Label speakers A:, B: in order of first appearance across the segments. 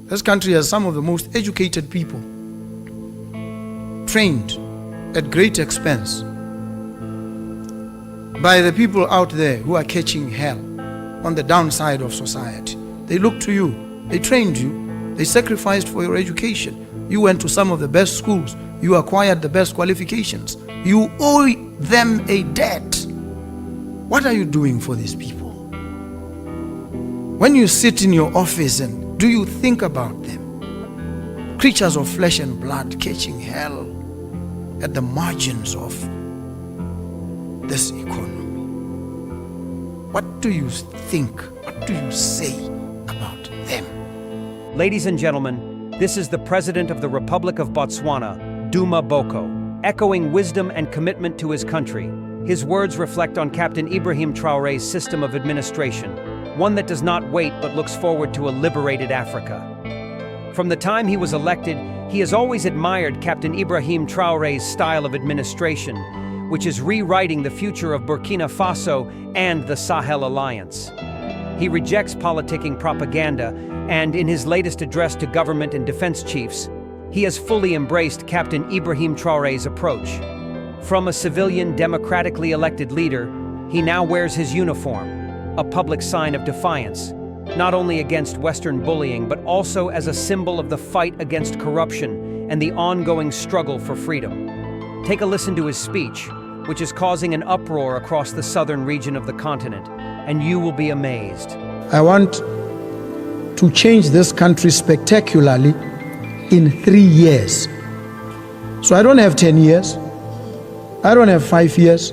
A: This country has some of the most educated people, trained at great expense by the people out there who are catching hell on the downside of society. They look to you. They trained you. They sacrificed for your education. You went to some of the best schools. You acquired the best qualifications. You owe them a debt. What are you doing for these people? When you sit in your office, and do you think about them? Creatures of flesh and blood catching hell at the margins of this economy. What do you think? What do you say about them?
B: Ladies and gentlemen, this is the President of the Republic of Botswana, Duma Boko, echoing wisdom and commitment to his country. His words reflect on Captain Ibrahim Traoré's system of administration, one that does not wait but looks forward to a liberated Africa. From the time he was elected, he has always admired Captain Ibrahim Traoré's style of administration, which is rewriting the future of Burkina Faso and the Sahel alliance. He rejects politicking propaganda, and in his latest address to government and defense chiefs, he has fully embraced Captain Ibrahim Traoré's approach. From a civilian, democratically elected leader, he now wears his uniform, a public sign of defiance, not only against Western bullying, but also as a symbol of the fight against corruption and the ongoing struggle for freedom. Take a listen to his speech, which is causing an uproar across the southern region of the continent, and you will be amazed.
A: I want to change this country spectacularly in 3 years. So I don't have 10 years. I don't have 5 years.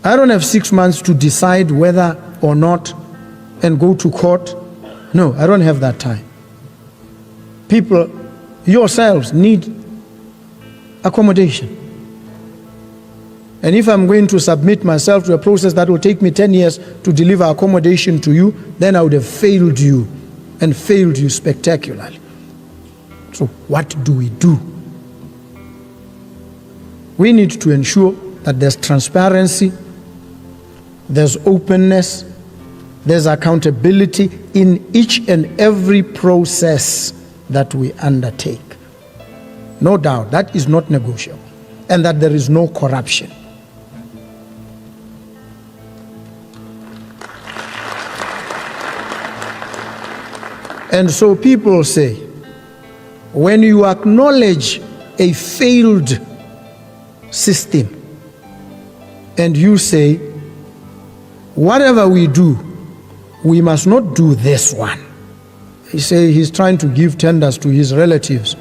A: I don't have 6 months to decide whether or not and go to court. No, I don't have that time. People, yourselves, need accommodation. And if I'm going to submit myself to a process that will take me 10 years to deliver accommodation to you, then I would have failed you, and failed you spectacularly. So what do? We need to ensure that there's transparency, there's openness, there's accountability in each and every process that we undertake. No doubt, that is not negotiable, and that there is no corruption. And so people say, when you acknowledge a failed system and you say, whatever we do, we must not do this one. He say he's trying to give tenders to his relatives.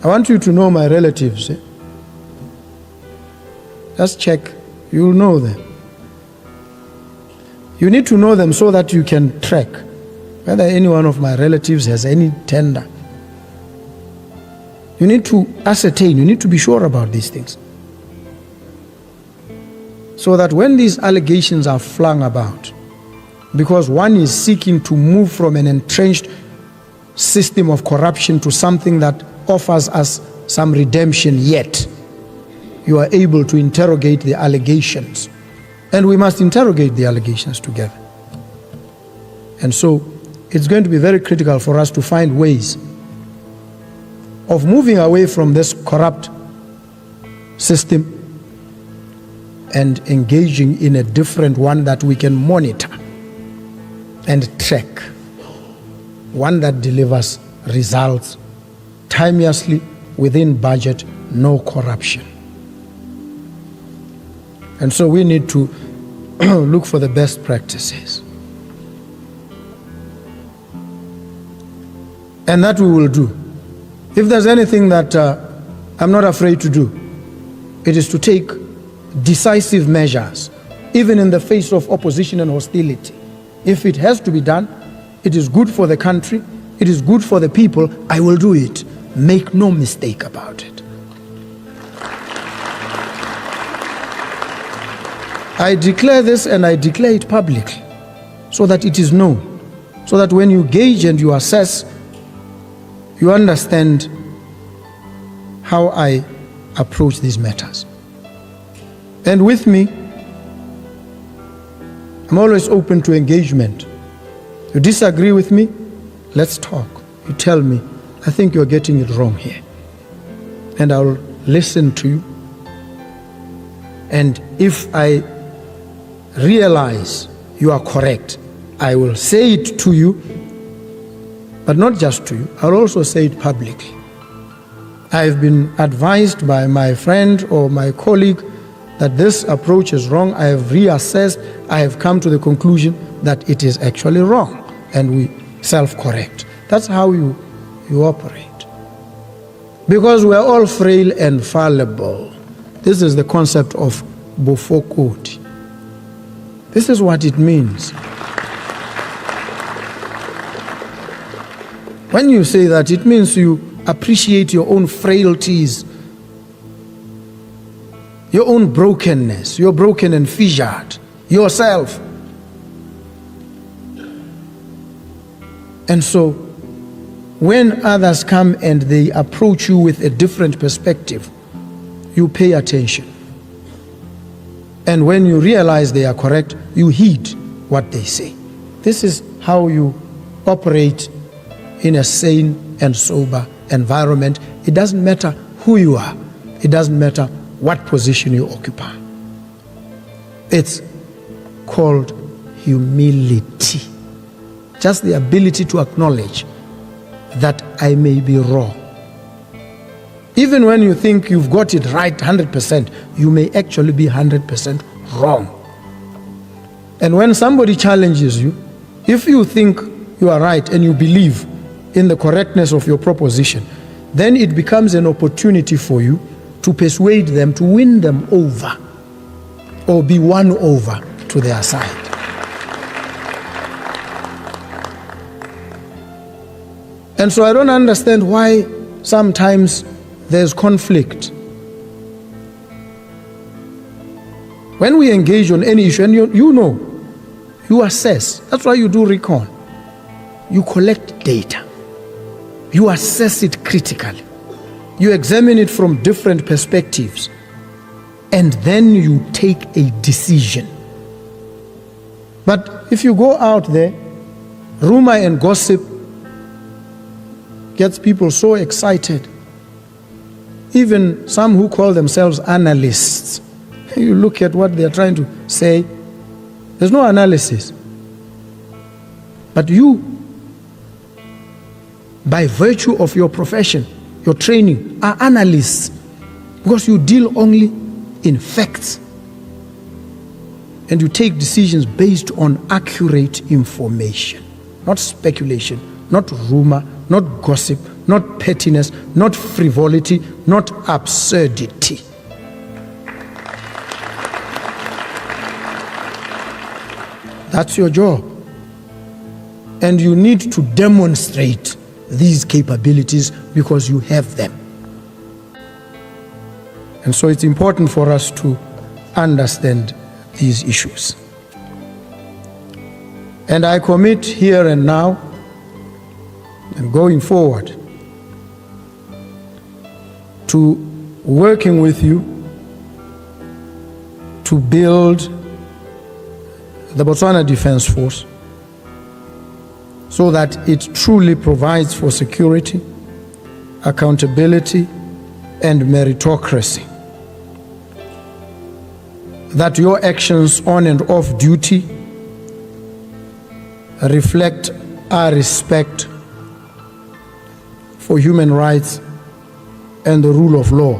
A: I want you to know my relatives. Just check, you'll know them. You need to know them so that you can track whether any one of my relatives has any tender. You need to ascertain, you need to be sure about these things. So that when these allegations are flung about, because one is seeking to move from an entrenched system of corruption to something that offers us some redemption, yet you are able to interrogate the allegations. And we must interrogate the allegations together. And so it's going to be very critical for us to find ways of moving away from this corrupt system and engaging in a different one that we can monitor and track, one that delivers results timeously, within budget, no corruption. And so we need to look for the best practices. And that we will do. If there's anything that I'm not afraid to do, it is to take decisive measures, even in the face of opposition and hostility. If it has to be done, it is good for the country, it is good for the people, I will do it. Make no mistake about it. I declare this, and I declare it publicly, so that it is known, so that when you gauge and you assess, you understand how I approach these matters. And with me, I'm always open to engagement. You disagree with me? Let's talk. you tell me, I think you're getting it wrong here. And I'll listen to you. And if I realize you are correct, I will say it to you, but not just to you, I'll also say it publicly. I've been advised by my friend or my colleague that this approach is wrong. I have reassessed. I have come to the conclusion that it is actually wrong, and we self-correct. That's how you operate. Because we are all frail and fallible. This is the concept of bofokoti. This is what it means. When you say that, it means you appreciate your own frailties, your own brokenness. You're broken and fissured yourself. And so, when others come and they approach you with a different perspective, you pay attention. And when you realize they are correct, you heed what they say. This is how you operate in a sane and sober environment. It doesn't matter who you are. It doesn't matter what position you occupy. It's called humility. Just the ability to acknowledge that I may be wrong. Even when you think you've got it right 100%, you may actually be 100% wrong. And when somebody challenges you, if you think you are right and you believe in the correctness of your proposition, then it becomes an opportunity for you to persuade them, to win them over, or be won over to their side. And so I don't understand why sometimes there's conflict. When we engage on any issue, and you know, you assess. That's why you do recon. You collect data. You assess it critically. You examine it from different perspectives. And then you take a decision. But if you go out there, rumor and gossip gets people so excited. Even some who call themselves analysts, you look at what they're trying to say, there's no analysis. But you, by virtue of your profession, your training, are analysts, because you deal only in facts. And you take decisions based on accurate information, not speculation, not rumor, not gossip, not pettiness, not frivolity, not absurdity. That's your job. And you need to demonstrate these capabilities because you have them. And so it's important for us to understand these issues. And I commit here and now and going forward to working with you to build the Botswana Defense Force so that it truly provides for security, accountability, and meritocracy. That your actions on and off duty reflect our respect for human rights and the rule of law.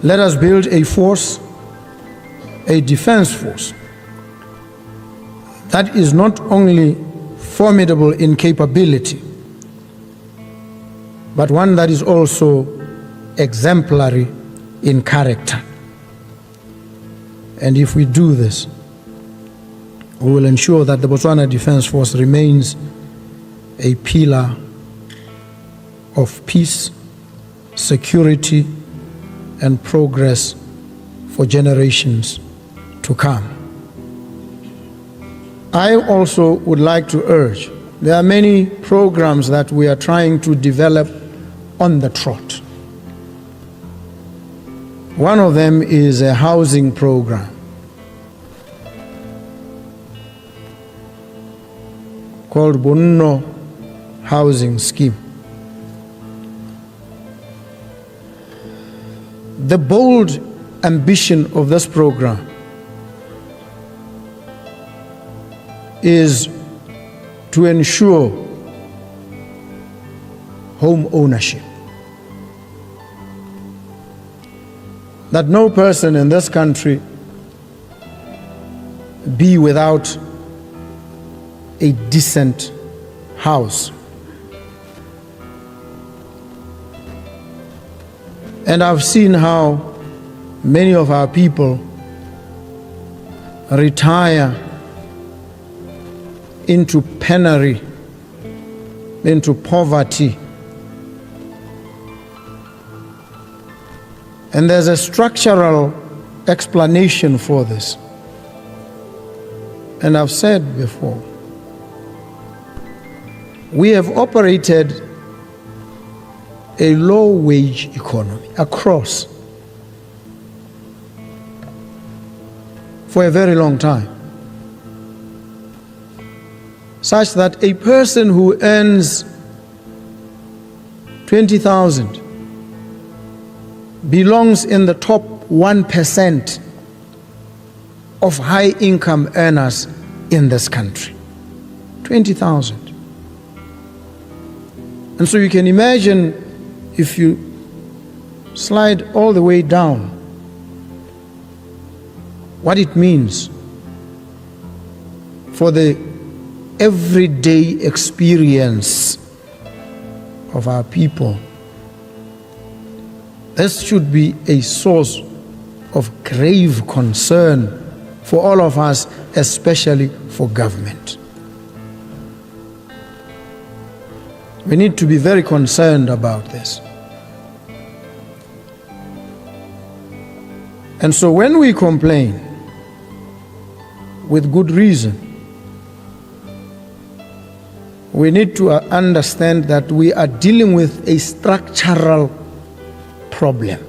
A: Let us build a force, a defense force, that is not only formidable in capability, but one that is also exemplary in character. And if we do this, we will ensure that the Botswana Defense Force remains a pillar of peace, security, and progress for generations to come. I also would like to urge, there are many programs that we are trying to develop on the trot. One of them is a housing program. called Bonno Housing Scheme. The bold ambition of this program is to ensure home ownership. That no person in this country be without a decent house. And I've seen how many of our people retire into penury, into poverty. And there's a structural explanation for this. And I've said before, we have operated a low-wage economy across for a very long time, such that a person who earns 20,000 belongs in the top 1% of high-income earners in this country. 20,000. And so you can imagine, if you slide all the way down, what it means for the everyday experience of our people. This should be a source of grave concern for all of us, especially for government. We need to be very concerned about this. And so when we complain, with good reason, we need to understand that we are dealing with a structural problem.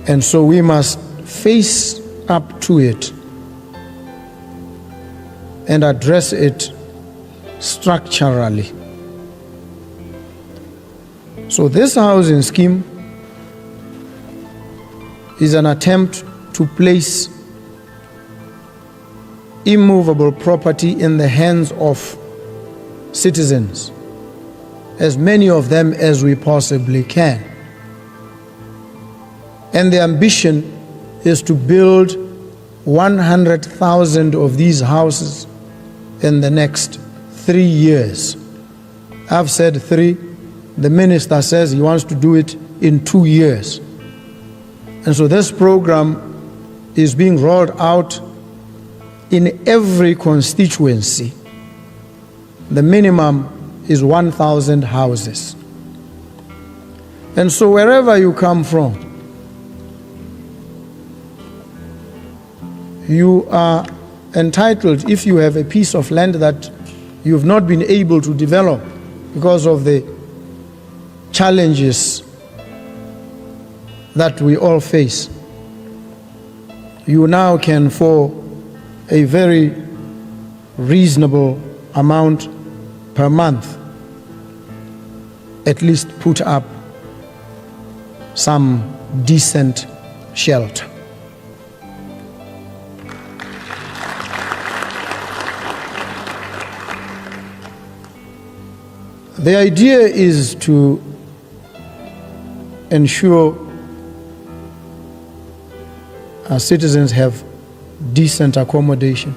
A: And so we must face up to it and address it structurally. So this housing scheme is an attempt to place immovable property in the hands of citizens, as many of them as we possibly can. And the ambition is to build 100,000 of these houses in the next 3 years. I've said 3. The minister says he wants to do it in 2 years. And so this program is being rolled out in every constituency. The minimum is 1,000 houses. And so wherever you come from, you are entitled, if you have a piece of land that you've not been able to develop because of the challenges that we all face, you now can, for a very reasonable amount per month, at least put up some decent shelter. The idea is to ensure our citizens have decent accommodation.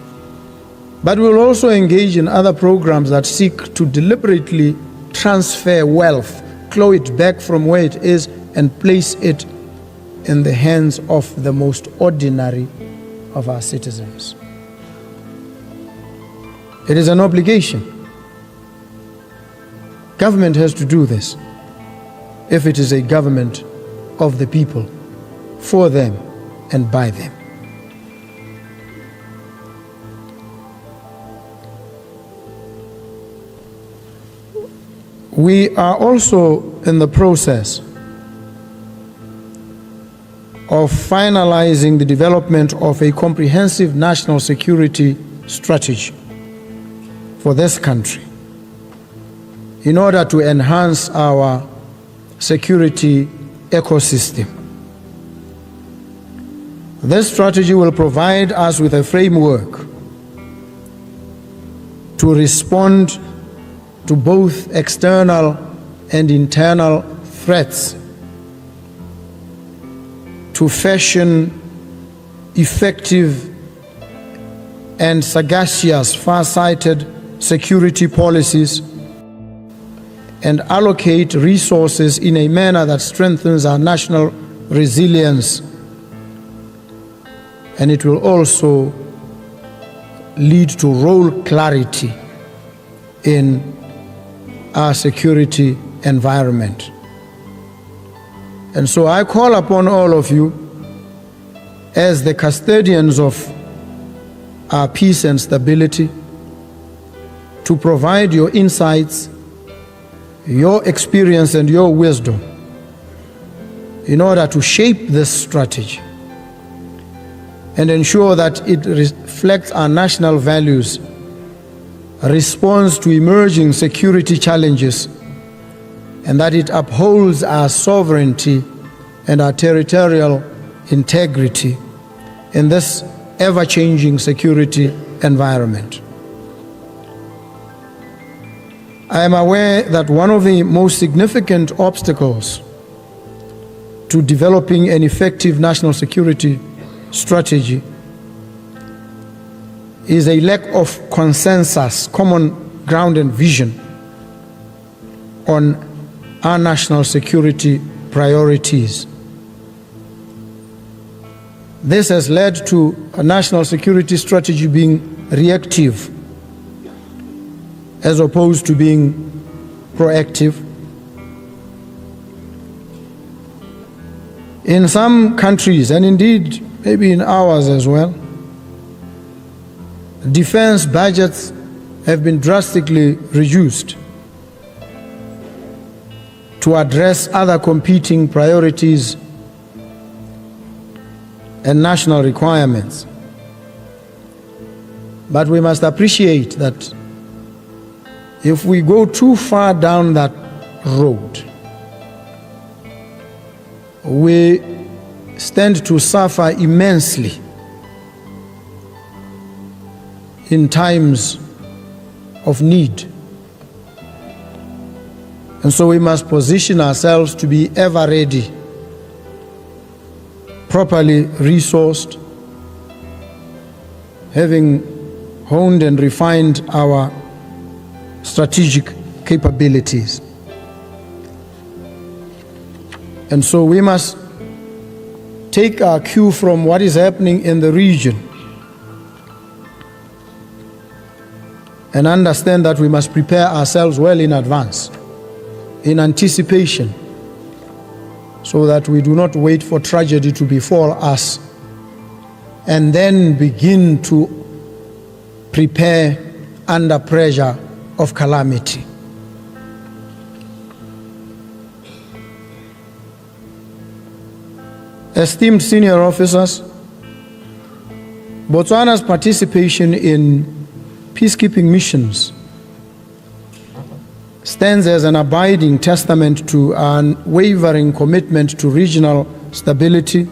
A: But we'll also engage in other programs that seek to deliberately transfer wealth, claw it back from where it is, and place it in the hands of the most ordinary of our citizens. It is an obligation. Government has to do this if it is a government of the people, for them and by them. We are also in the process of finalizing the development of a comprehensive national security strategy for this country in order to enhance our security ecosystem. This strategy will provide us with a framework to respond to both external and internal threats, to fashion effective and sagacious, far-sighted security policies, and allocate resources in a manner that strengthens our national resilience. And it will also lead to role clarity in our security environment. And so I call upon all of you as the custodians of our peace and stability to provide your insights, your experience and your wisdom in order to shape this strategy and ensure that it reflects our national values, responds to emerging security challenges, and that it upholds our sovereignty and our territorial integrity in this ever-changing security environment. I am aware that one of the most significant obstacles to developing an effective national security strategy is a lack of consensus, common ground and vision on our national security priorities. This has led to a national security strategy being reactive as opposed to being proactive. In some countries, and indeed maybe in ours as well, defense budgets have been drastically reduced to address other competing priorities and national requirements. But we must appreciate that if we go too far down that road, we stand to suffer immensely in times of need. And so we must position ourselves to be ever ready, properly resourced, having honed and refined our strategic capabilities. And so we must take our cue from what is happening in the region and understand that we must prepare ourselves well in advance, in anticipation, so that we do not wait for tragedy to befall us and then begin to prepare under pressure of calamity. Esteemed senior officers, Botswana's participation in peacekeeping missions stands as an abiding testament to our unwavering commitment to regional stability,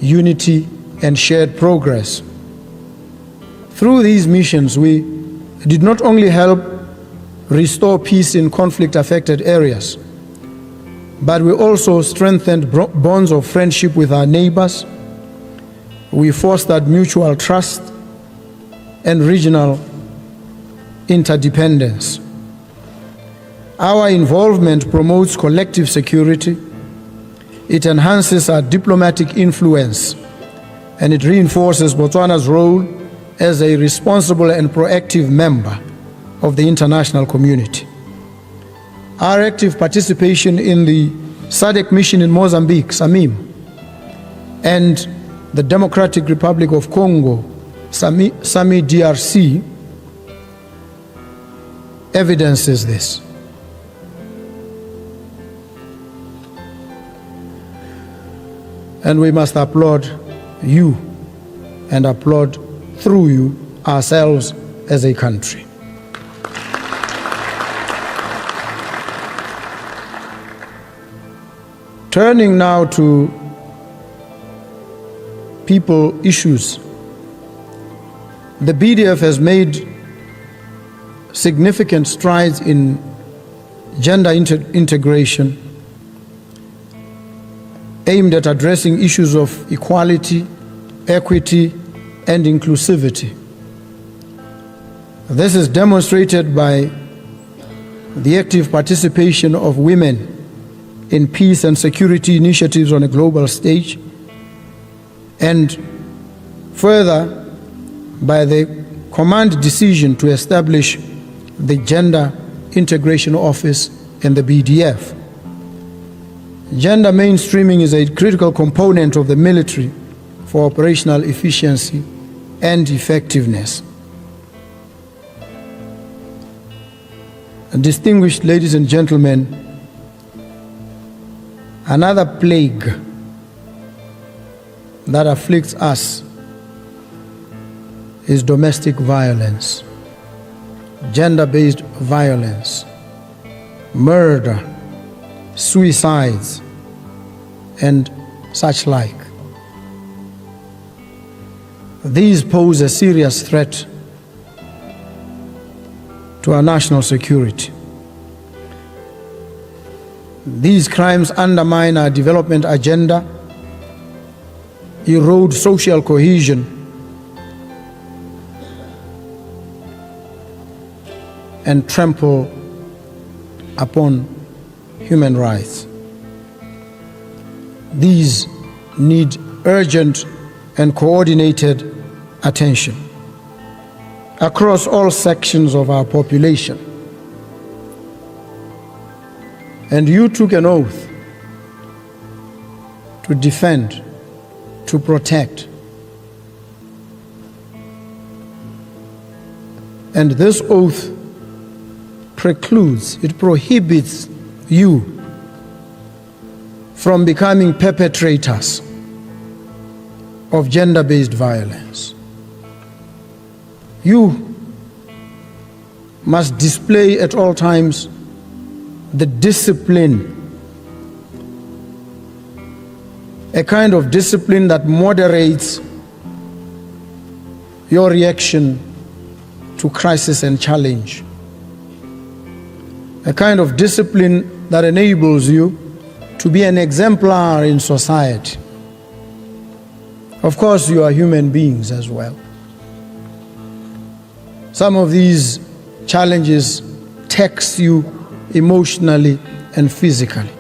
A: unity, and shared progress. Through these missions, we did not only help restore peace in conflict-affected areas, but we also strengthened bonds of friendship with our neighbors. We fostered mutual trust and regional interdependence. Our involvement promotes collective security, it enhances our diplomatic influence, and it reinforces Botswana's role as a responsible and proactive member of the international community. Our active participation in the SADC mission in Mozambique, SAMIM, and the Democratic Republic of Congo, SAMI DRC, evidences this. And we must applaud you and applaud through you ourselves as a country. Turning now to people issues, the BDF has made significant strides in gender integration aimed at addressing issues of equality, equity, and inclusivity. This is demonstrated by the active participation of women in peace and security initiatives on a global stage, and further by the command decision to establish the Gender Integration Office in the BDF. Gender mainstreaming is a critical component of the military for operational efficiency and effectiveness. Distinguished ladies and gentlemen, another plague that afflicts us is domestic violence, gender-based violence, murder, suicides, and such like. These pose a serious threat to our national security. These crimes undermine our development agenda, erode social cohesion, and trample upon human rights. These need urgent and coordinated attention across all sections of our population. And you took an oath to defend, to protect. And this oath precludes, it prohibits you from becoming perpetrators of gender-based violence. You must display at all times the discipline, a kind of discipline that moderates your reaction to crisis and challenge, a kind of discipline that enables you to be an exemplar in society. Of course, you are human beings as well. Some of these challenges tax you emotionally and physically.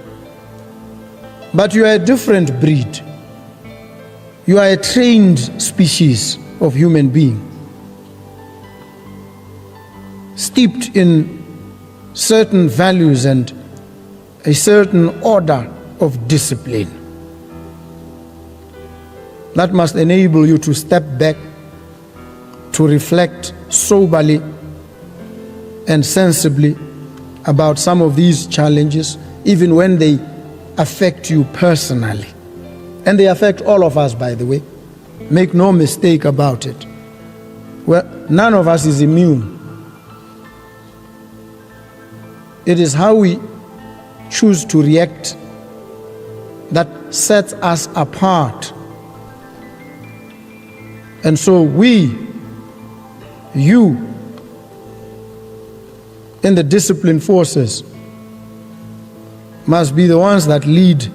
A: But you are a different breed. You are a trained species of human being, steeped in certain values and a certain order of discipline that must enable you to step back, to reflect soberly and sensibly about some of these challenges, even when they affect you personally. And they affect all of us, by the way. Make no mistake about it. Well, none of us is immune. It is how we choose to react that sets us apart. And so you, in the disciplined forces, must be the ones that lead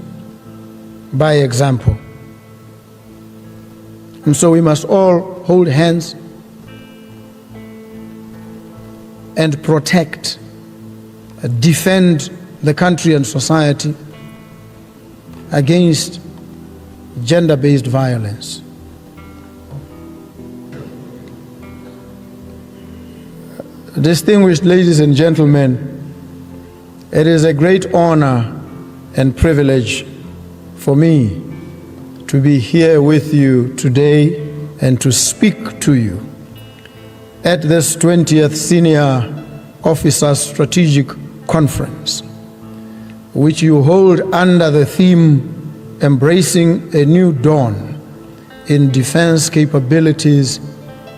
A: by example. And so we must all hold hands and protect, defend the country and society against gender-based violence. Distinguished ladies and gentlemen, it is a great honor and privilege for me to be here with you today and to speak to you at this 20th Senior Officers Strategic Conference, which you hold under the theme embracing a new dawn in defense capabilities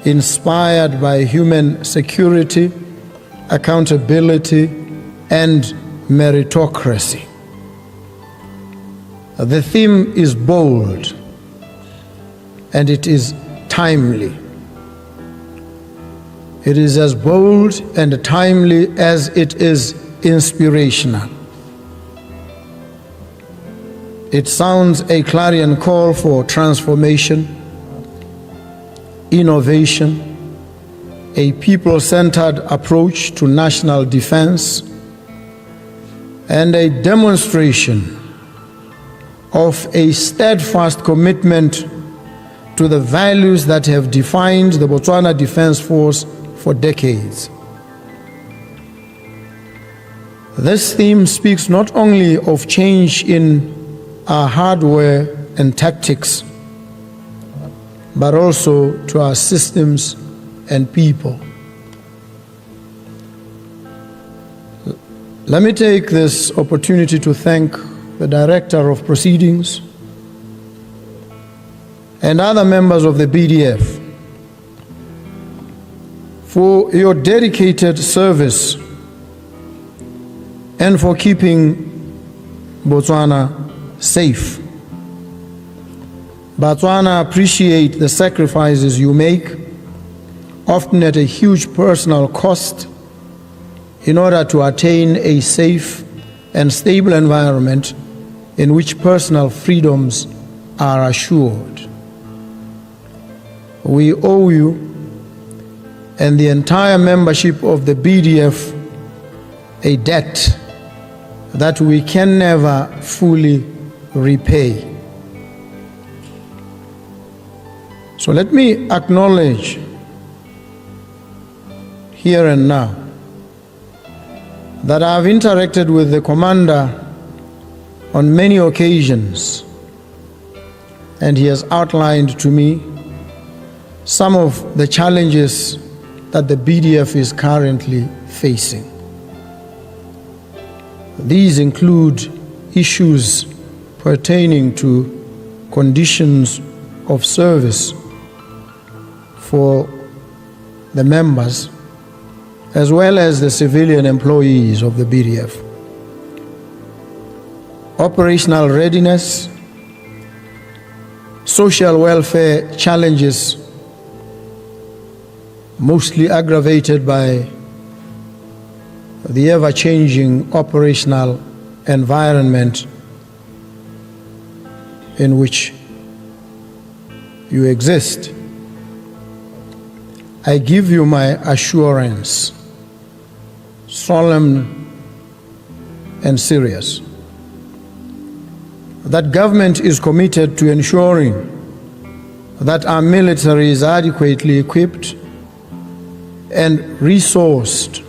A: inspired by human security, accountability, and meritocracy. The theme is bold and it is timely. It is as bold and timely as it is inspirational. It sounds a clarion call for transformation, innovation, a people-centered approach to national defense, and a demonstration of a steadfast commitment to the values that have defined the Botswana Defence Force for decades. This theme speaks not only of change in our hardware and tactics, but also to our systems and people. Let me take this opportunity to thank the Director of Proceedings and other members of the BDF for your dedicated service and for keeping Botswana safe. Botswana appreciate the sacrifices you make, often at a huge personal cost, in order to attain a safe and stable environment in which personal freedoms are assured. We owe you and the entire membership of the BDF a debt that we can never fully repay. So let me acknowledge here and now that I have interacted with the Commander on many occasions, and he has outlined to me some of the challenges that the BDF is currently facing. These include issues pertaining to conditions of service for the members, as well as the civilian employees of the BDF. Operational readiness, social welfare challenges, mostly aggravated by the ever-changing operational environment in which you exist. I give you my assurance, solemn and serious, that government is committed to ensuring that our military is adequately equipped and resourced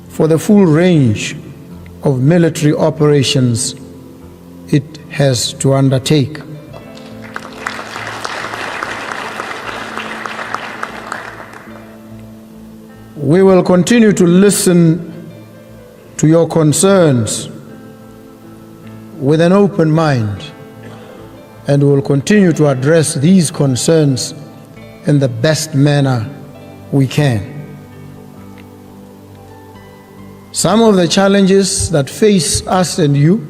A: for the full range of military operations it has to undertake. We will continue to listen to your concerns with an open mind, and we will continue to address these concerns in the best manner we can. Some of the challenges that face us and you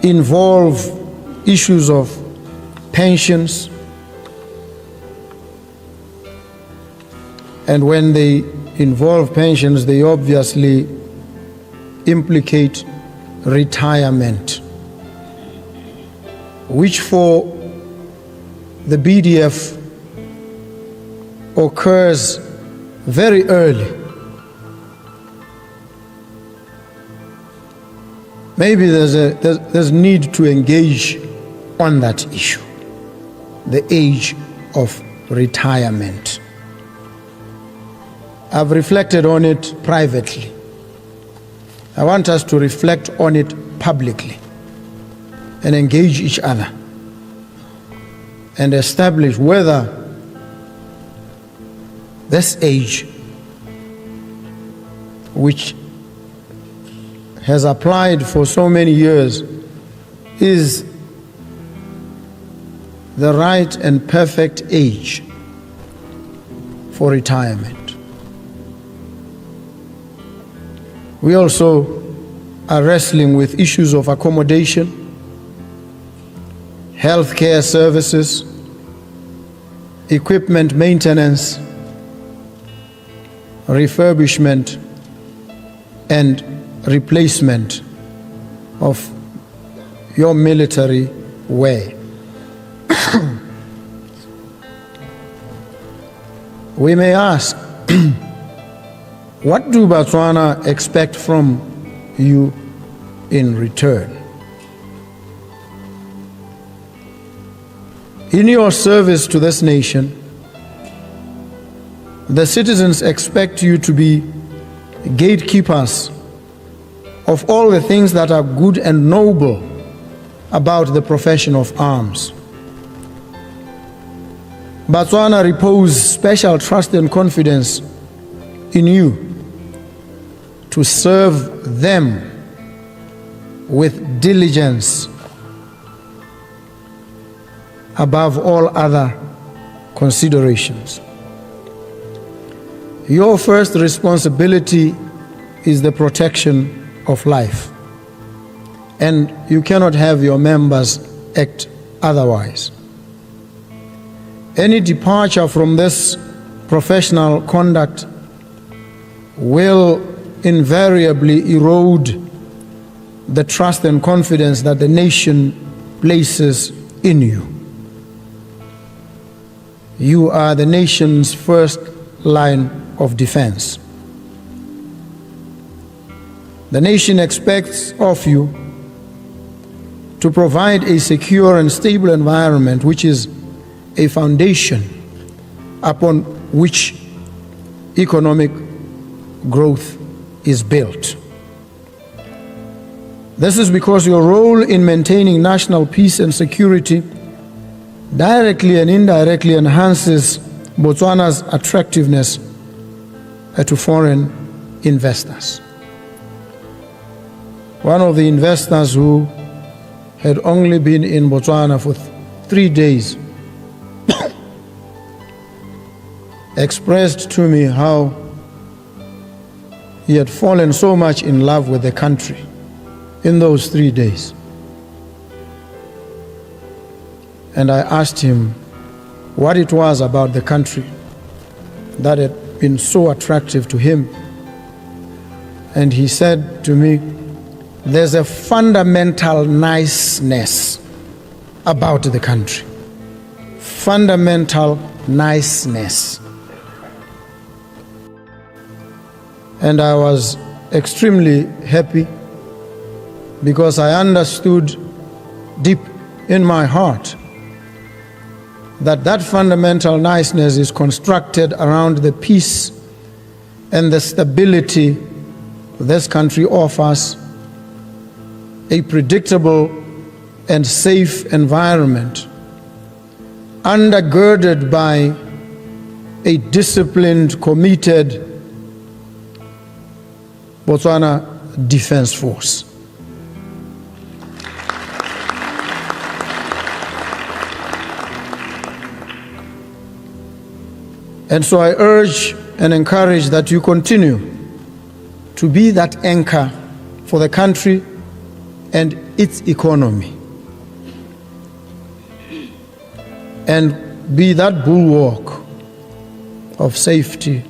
A: involve issues of pensions, and when they involve pensions, they obviously implicate retirement, which for the BDF occurs very early. Maybe there's need to engage on that issue, the age of retirement. I've reflected on it privately. I want us to reflect on it publicly and engage each other and establish whether this age, which has applied for so many years, is the right and perfect age for retirement. We also are wrestling with issues of accommodation, healthcare services, equipment maintenance, refurbishment, and replacement of your military wear. We may ask, what do Botswana expect from you in return? In your service to this nation, the citizens expect you to be gatekeepers of all the things that are good and noble about the profession of arms. Botswana repose special trust and confidence in you to serve them with diligence above all other considerations. Your first responsibility is the protection of life, and you cannot have your members act otherwise. Any departure from this professional conduct will invariably erode the trust and confidence that the nation places in you. You are the nation's first line of defense. The nation expects of you to provide a secure and stable environment, which is a foundation upon which economic growth is built. This is because your role in maintaining national peace and security directly and indirectly enhances Botswana's attractiveness to foreign investors. One of the investors who had only been in Botswana for 3 days expressed to me how he had fallen so much in love with the country in those 3 days. And I asked him what it was about the country that had been so attractive to him. And he said to me, there's a fundamental niceness about the country. Fundamental niceness. And I was extremely happy because I understood deep in my heart that that fundamental niceness is constructed around the peace and the stability this country offers, a predictable and safe environment undergirded by a disciplined, committed Botswana Defense Force. And so I urge and encourage that you continue to be that anchor for the country and its economy, and be that bulwark of safety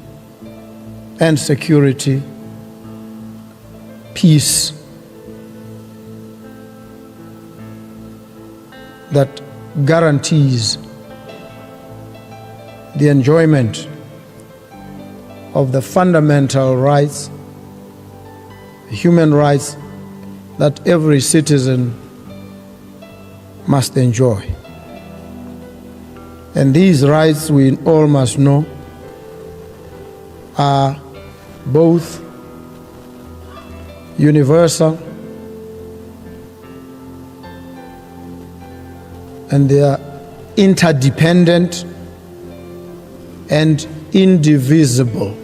A: and security, peace, that guarantees the enjoyment of the fundamental rights, human rights that every citizen must enjoy. And these rights, we all must know, are both universal and they are interdependent and indivisible.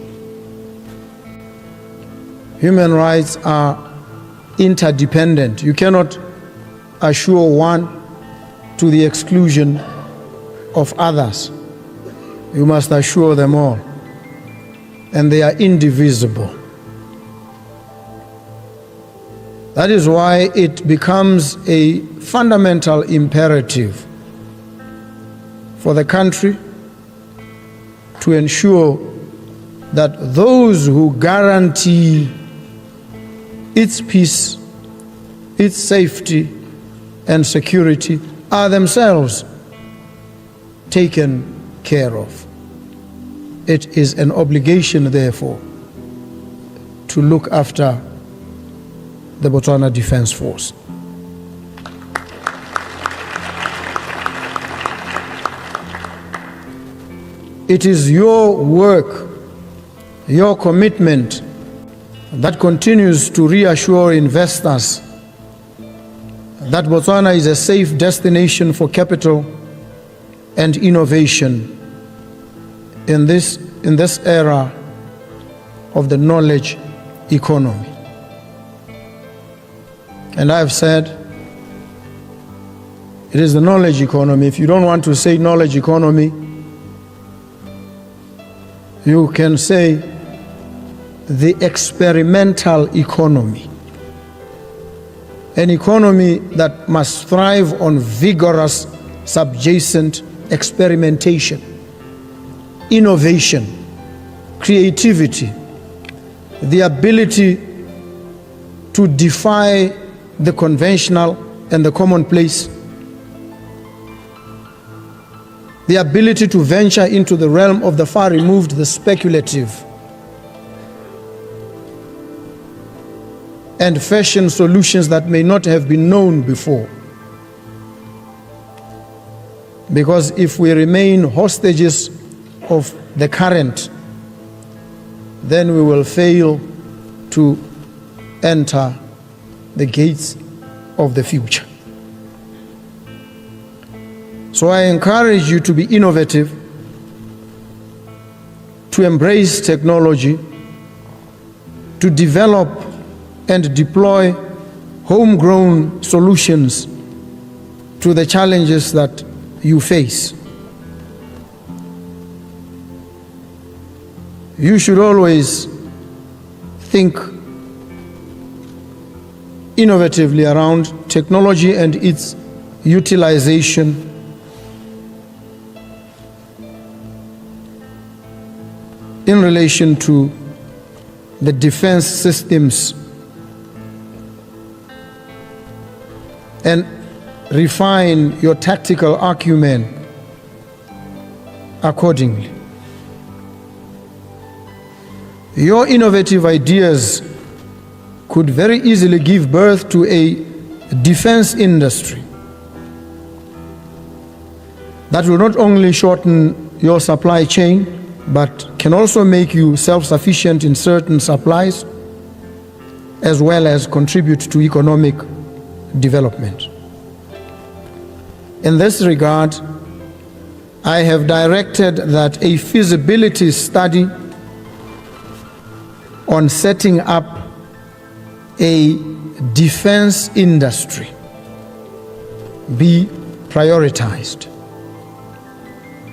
A: Human rights are interdependent. You cannot assure one to the exclusion of others. You must assure them all. And they are indivisible. That is why it becomes a fundamental imperative for the country to ensure that those who guarantee its peace, its safety and security are themselves taken care of. It is an obligation, therefore, to look after the Botswana Defence Force. It is your work, your commitment that continues to reassure investors that Botswana is a safe destination for capital and innovation in this era of the knowledge economy. And I've said, it is the knowledge economy. If you don't want to say knowledge economy, you can say the experimental economy. An economy that must thrive on vigorous subjacent experimentation, innovation, creativity, the ability to defy the conventional and the commonplace, the ability to venture into the realm of the far removed, the speculative, and fashion solutions that may not have been known before. Because if we remain hostages of the current, then we will fail to enter the gates of the future. So I encourage you to be innovative, to embrace technology, to develop and deploy homegrown solutions to the challenges that you face. You should always think innovatively around technology and its utilization in relation to the defense systems, and refine your tactical acumen accordingly. Your innovative ideas could very easily give birth to a defense industry that will not only shorten your supply chain, but can also make you self-sufficient in certain supplies, as well as contribute to economic development. In this regard, I have directed that a feasibility study on setting up a defense industry be prioritized,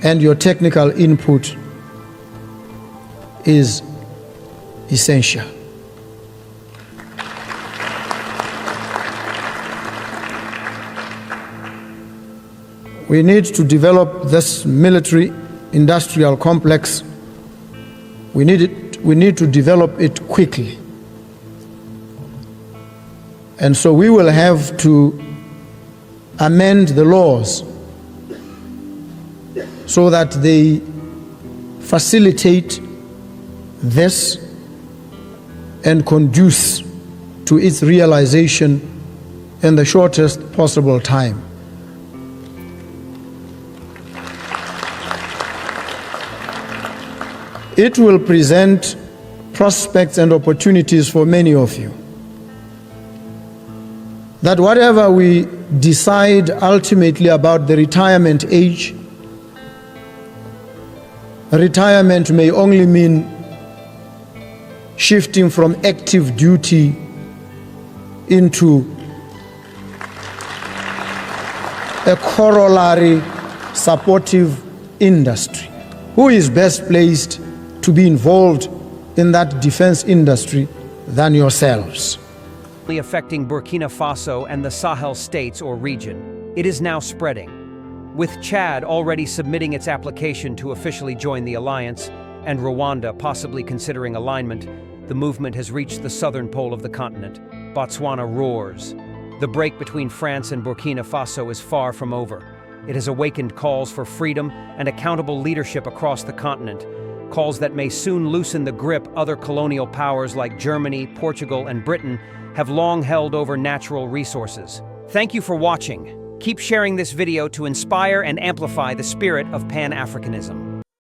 A: and your technical input is essential. We need to develop this military industrial complex. We need to develop it quickly. And so we will have to amend the laws so that they facilitate this and conduce to its realization in the shortest possible time. It will present prospects and opportunities for many of you. That whatever we decide ultimately about the retirement age, retirement may only mean shifting from active duty into a corollary supportive industry. Who is best placed to be involved in that defense industry than yourselves?
B: Affecting Burkina Faso and the Sahel states or region, it is now spreading. With Chad already submitting its application to officially join the alliance, and Rwanda possibly considering alignment, the movement has reached the southern pole of the continent. Botswana roars. The break between France and Burkina Faso is far from over. It has awakened calls for freedom and accountable leadership across the continent, calls that may soon loosen the grip other colonial powers like Germany, Portugal, and Britain have long held over natural resources. Thank you for watching. Keep sharing this video to inspire and amplify the spirit of Pan-Africanism.